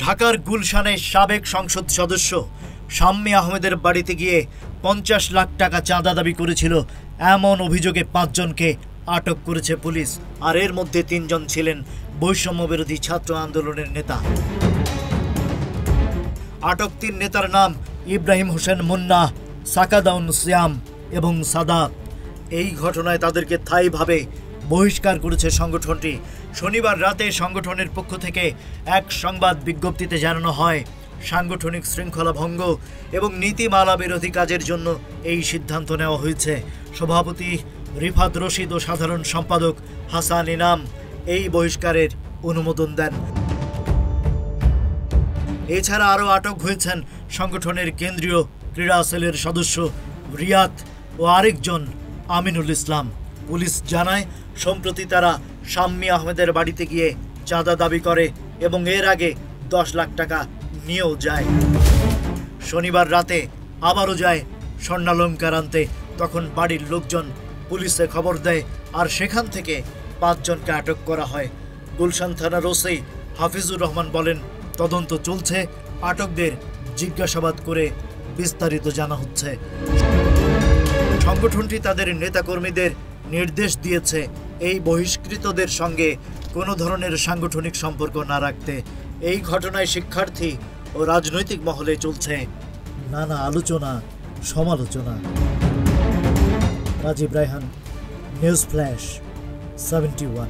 ঢাকার গুলশানে সাবেক সংসদ সদস্য শাম্মী আহমেদের বাড়িতে গিয়ে ৫০ লাখ টাকা চাঁদা দাবি করেছিল এমন অভিযোগে ৫ জনকে আটক করেছে পুলিশ। আর এর মধ্যে ৩ জন ছিলেন বৈষম্য বিরোধী ছাত্র আন্দোলনের নেতা। আটক ৩ নেতার নাম ইব্রাহিম হোসেন মুন্না, সাকাদাউন সিয়াম এবং সাদাত। এই ঘটনায় তাদেরকে স্থায়ীভাবে বহিষ্কার করেছে সংগঠনটি। শনিবার রাতে সংগঠনের পক্ষ থেকে এক সংবাদ বিজ্ঞপ্তিতে জানানো হয়, সাংগঠনিক শৃঙ্খলা ভঙ্গ এবং নীতিমালা বিরোধী কাজের জন্য এই সিদ্ধান্ত নেওয়া হয়েছে। সভাপতি রিফাত রশিদ ও সাধারণ সম্পাদক হাসান ইনাম এই বহিষ্কারের অনুমোদন দেন। এছাড়া আরও আটক হয়েছেন সংগঠনের কেন্দ্রীয় ক্রীড়া সেলের সদস্য রিয়াদ ও আরেকজন আমিনুল ইসলাম। পুলিশ জানায়, সম্প্রতি তারা শাম্মী আহমেদের বাড়িতে গিয়ে চাঁদা দাবি করে এবং এর আগে 10 লাখ টাকা নিয়েও যায়। শনিবার রাতে আবারও যায় স্বর্ণালংকার আনতে। তখন বাড়ির লোকজন পুলিশে খবর দেয় আর সেখান থেকে 5 জনকে আটক করা হয়। গুলশান থানার ওসি হাফিজুর রহমান বলেন, তদন্ত চলছে, আটকদের জিজ্ঞাসাবাদ করে বিস্তারিত জানা হচ্ছে। সংগঠনটি তাদের নেতাকর্মীদের নির্দেশ দিয়েছে এই বহিষ্কৃতদের সঙ্গে কোনো ধরনের সাংগঠনিক সম্পর্ক না রাখতে। এই ঘটনায় শিক্ষার্থী ও রাজনৈতিক মহলে চলছে নানা আলোচনা সমালোচনা। Rajib Raihan, news flash 71।